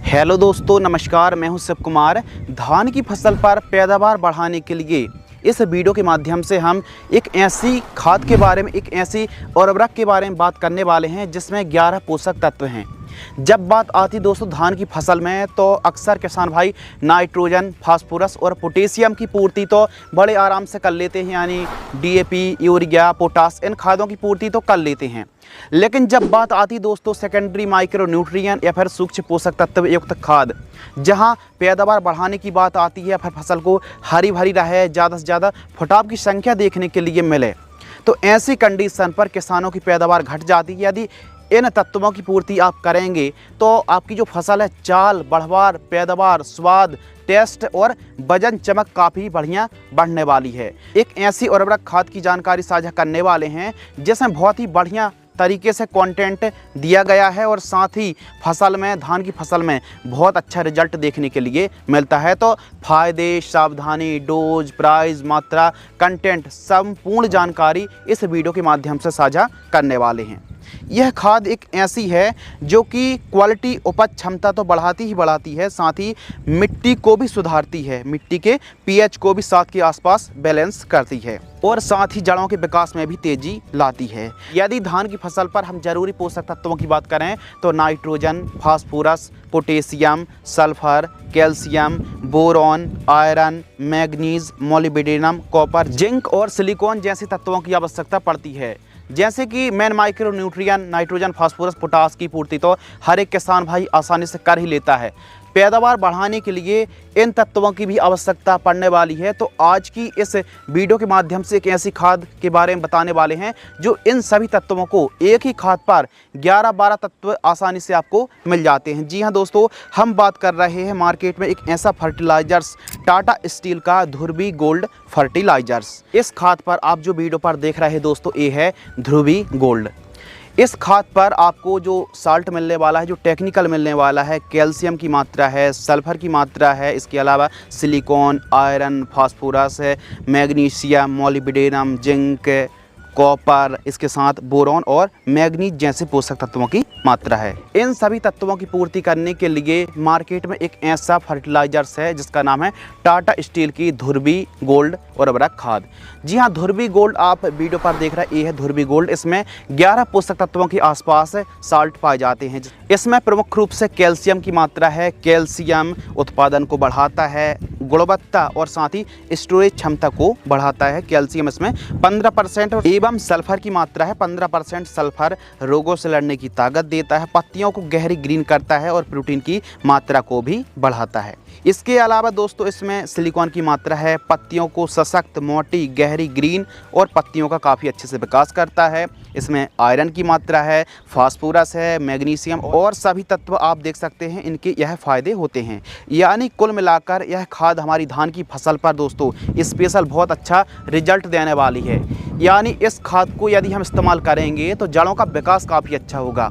Hello दोस्तों, नमस्कार। मैं हूं शिव कुमार। धान की फसल पर पैदावार बढ़ाने के लिए इस वीडियो के माध्यम से हम एक ऐसी खाद के बारे में, एक ऐसी उर्वरक के बारे में बात करने वाले हैं जिसमें 11 पोषक तत्व हैं। जब बात आती दोस्तों धान की फसल में, तो अक्सर किसान भाई नाइट्रोजन, फास्फोरस और पोटेशियम की पूर्ति तो बड़े आराम से कर लेते हैं, यानी डीएपी, यूरिया, पोटास, इन खादों की पूर्ति तो कर लेते हैं। लेकिन जब बात आती दोस्तों सेकेंडरी माइक्रो न्यूट्रिएंट या फिर सूक्ष्म पोषक तत्व युक्त खाद, जहां पैदावार बढ़ाने की बात आती है, फिर फसल को हरी भरी रहे, ज़्यादा से ज़्यादा फुटाव की संख्या देखने के लिए मिले, तो ऐसी कंडीशन पर किसानों की पैदावार घट जाती है। यदि इन तत्वों की पूर्ति आप करेंगे तो आपकी जो फसल है, चाल, बढ़वार, पैदावार, स्वाद, टेस्ट और वजन, चमक काफ़ी बढ़िया बढ़ने वाली है। एक ऐसी उर्वरक खाद की जानकारी साझा करने वाले हैं जिसमें बहुत ही बढ़िया तरीके से कंटेंट दिया गया है और साथ ही फसल में, धान की फसल में बहुत अच्छा रिजल्ट देखने के लिए मिलता है। तो फायदे, सावधानी, डोज, प्राइस, मात्रा, कंटेंट, संपूर्ण जानकारी इस वीडियो के माध्यम से साझा करने वाले हैं। यह खाद एक ऐसी है जो कि क्वालिटी, उपज क्षमता तो बढ़ाती ही बढ़ाती है, साथ ही मिट्टी को भी सुधारती है, मिट्टी के पीएच को भी 7 के आसपास बैलेंस करती है और साथ ही जड़ों के विकास में भी तेजी लाती है। यदि धान की फसल पर हम जरूरी पोषक तत्वों की बात करें तो nitrogen, phosphorus, potassium, sulphur, calcium, boron, iron, manganese, molybdenum, copper, zinc और सिलिकॉन जैसे तत्वों की आवश्यकता पड़ती है। जैसे कि main micro nutrient nitrogen, phosphorus, potash की पूर्ति तो हर एक किसान भाई आसानी से कर ही लेता है। पैदावार बढ़ाने के लिए इन तत्वों की भी आवश्यकता पड़ने वाली है। तो आज की इस वीडियो के माध्यम से एक ऐसी खाद के बारे में बताने वाले हैं जो इन सभी तत्वों को एक ही खाद पर 11-12 तत्व आसानी से आपको मिल जाते हैं। जी हाँ दोस्तों, हम बात कर रहे हैं मार्केट में एक ऐसा फर्टिलाइजर्स, टाटा स्टील का ध्रुवी गोल्ड फर्टिलाइजर्स। इस खाद पर आप जो वीडियो पर देख रहे हैं दोस्तों, ये है ध्रुवी गोल्ड। इस खाद पर आपको जो साल्ट मिलने वाला है, जो टेक्निकल मिलने वाला है, कैल्शियम की मात्रा है, सल्फर की मात्रा है, इसके अलावा सिलिकॉन, आयरन, फास्फोरस है, मैग्नीशियम, मोलिब्डेनम, जिंक, कॉपर, इसके साथ बोरॉन और मैग्नीज जैसे पोषक तत्वों की मात्रा है। इन सभी तत्वों की पूर्ति करने के लिए मार्केट में एक ऐसा फर्टिलाइजर्स है जिसका नाम है टाटा स्टील की ध्रुवी गोल्ड उर्वरक खाद। जी हाँ, ध्रुवी गोल्ड आप वीडियो पर देख रहे हैं, ये है ध्रुवी गोल्ड। इसमें 11 पोषक तत्वों के आसपास साल्ट पाए जाते हैं। इसमें प्रमुख रूप से कैल्शियम की मात्रा है। कैल्शियम उत्पादन को बढ़ाता है, गुणवत्ता और साथ ही स्टोरेज क्षमता को बढ़ाता है। कैल्शियम इसमें 15% एवं सल्फर की मात्रा है 15%। सल्फर रोगों से लड़ने की ताकत देता है, पत्तियों को गहरी ग्रीन करता है और प्रोटीन की मात्रा को भी बढ़ाता है। इसके अलावा दोस्तों इसमें सिलिकॉन की मात्रा है, पत्तियों को सशक्त, मोटी, गहरी ग्रीन और पत्तियों का काफ़ी अच्छे से विकास करता है। इसमें आयरन की मात्रा है, फास्फोरस है, मैग्नीशियम और सभी तत्व आप देख सकते हैं, इनके यह फ़ायदे होते हैं। यानी कुल मिलाकर यह खाद हमारी धान की फसल पर दोस्तों स्पेशल बहुत अच्छा रिजल्ट देने वाली है। यानी इस खाद को यदि हम इस्तेमाल करेंगे तो जड़ों का विकास काफ़ी अच्छा होगा,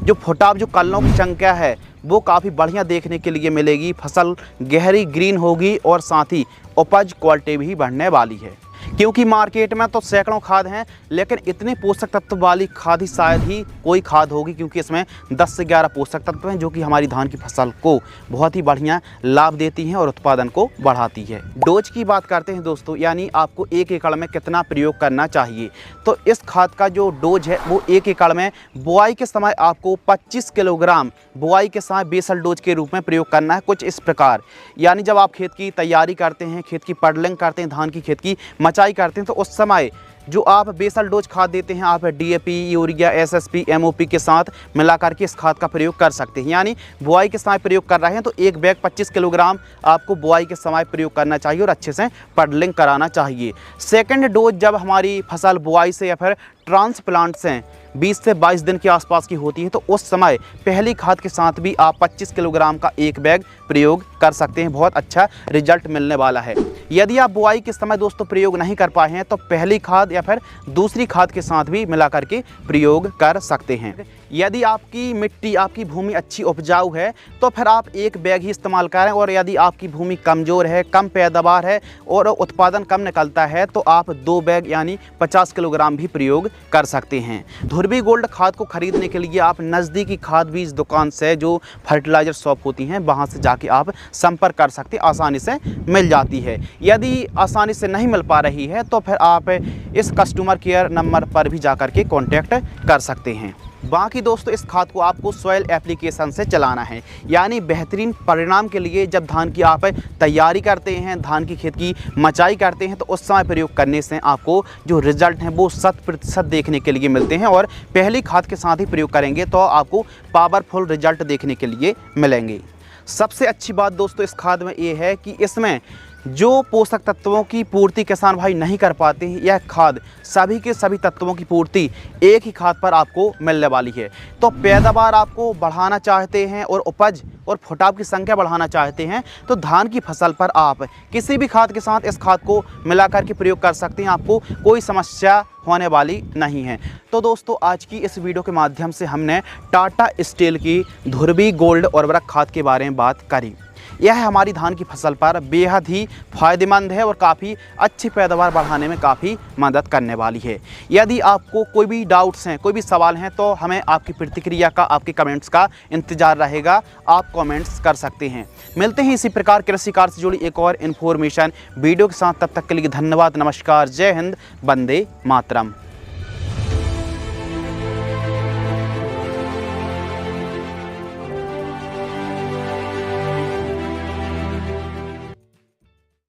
जो फुटाव, जो कलनों की संख्या है वो काफ़ी बढ़िया देखने के लिए मिलेगी, फसल गहरी ग्रीन होगी और साथ ही उपज क्वालिटी भी बढ़ने वाली है। क्योंकि मार्केट में तो सैकड़ों खाद हैं, लेकिन इतने पोषक तत्व वाली खाद ही शायद ही कोई खाद होगी, क्योंकि इसमें 10 से 11 पोषक तत्व हैं जो कि हमारी धान की फसल को बहुत ही बढ़िया लाभ देती हैं और उत्पादन को बढ़ाती है। डोज की बात करते हैं दोस्तों, यानी आपको 1 एकड़ में कितना प्रयोग करना चाहिए। तो इस खाद का जो डोज है वो 1 एकड़ में बुआई के समय आपको 25 किलोग्राम बुआई के समय बेसल डोज के रूप में प्रयोग करना है। कुछ इस प्रकार, यानी जब आप खेत की तैयारी करते हैं, खेत की पडलिंग करते हैं, धान की खेत की मचाई करते हैं, तो उस समय जो आप बेसल डोज खाद देते हैं, आप डीएपी, यूरिया, एसएसपी, एमओपी के साथ मिलाकर के इस खाद का प्रयोग कर सकते हैं। यानी बुआई के समय प्रयोग कर रहे हैं तो एक बैग 25 किलोग्राम आपको बुआई के समय प्रयोग करना चाहिए और अच्छे से पडलिंग कराना चाहिए। सेकंड डोज जब हमारी फसल बुआई से या फिर ट्रांसप्लांट से 20 से 22 दिन के आसपास की होती है, तो उस समय पहली खाद के साथ भी आप 25 किलोग्राम का एक बैग प्रयोग कर सकते हैं। बहुत अच्छा रिजल्ट मिलने वाला है। यदि आप बुआई के समय दोस्तों प्रयोग नहीं कर पाए हैं तो पहली खाद या फिर दूसरी खाद के साथ भी मिलाकर के प्रयोग कर सकते हैं। यदि आपकी मिट्टी, आपकी भूमि अच्छी उपजाऊ है तो फिर आप एक बैग ही इस्तेमाल करें, और यदि आपकी भूमि कमज़ोर है, कम पैदावार है और उत्पादन कम निकलता है तो आप 2 बैग यानी 50 किलोग्राम भी प्रयोग कर सकते हैं। ध्रुवी गोल्ड खाद को खरीदने के लिए आप नज़दीकी खाद बीज दुकान से, जो फर्टिलाइज़र शॉप होती हैं, वहाँ से जाके आप संपर्क कर सकते, आसानी से मिल जाती है। यदि आसानी से नहीं मिल पा रही है तो फिर आप इस कस्टमर केयर नंबर पर भी जाकर के कॉन्टैक्ट कर सकते हैं। बाकी दोस्तों, इस खाद को आपको सॉइल एप्लीकेशन से चलाना है, यानी बेहतरीन परिणाम के लिए जब धान की आप तैयारी करते हैं, धान की खेत की मचाई करते हैं, तो उस समय प्रयोग करने से आपको जो रिज़ल्ट हैं वो 100% देखने के लिए मिलते हैं, और पहली खाद के साथ ही प्रयोग करेंगे तो आपको पावरफुल रिजल्ट देखने के लिए मिलेंगे। सबसे अच्छी बात दोस्तों इस खाद में ये है कि इसमें जो पोषक तत्वों की पूर्ति किसान भाई नहीं कर पाते हैं, यह खाद सभी के सभी तत्वों की पूर्ति एक ही खाद पर आपको मिलने वाली है। तो पैदावार आपको बढ़ाना चाहते हैं और उपज और फुटाव की संख्या बढ़ाना चाहते हैं तो धान की फसल पर आप किसी भी खाद के साथ इस खाद को मिलाकर के प्रयोग कर सकते हैं, आपको कोई समस्या होने वाली नहीं है। तो दोस्तों, आज की इस वीडियो के माध्यम से हमने टाटा स्टील की ध्रुवी गोल्ड उर्वरक खाद के बारे में बात करी। यह हमारी धान की फसल पर बेहद ही फ़ायदेमंद है और काफ़ी अच्छी पैदावार बढ़ाने में काफ़ी मदद करने वाली है। यदि आपको कोई भी डाउट्स हैं, कोई भी सवाल हैं, तो हमें आपकी प्रतिक्रिया का, आपके कमेंट्स का इंतज़ार रहेगा। आप कमेंट्स कर सकते हैं। मिलते हैं इसी प्रकार कृषि कार्य से जुड़ी एक और इन्फॉर्मेशन वीडियो के साथ। तब तक के लिए धन्यवाद, नमस्कार, जय हिंद, वंदे मातरम।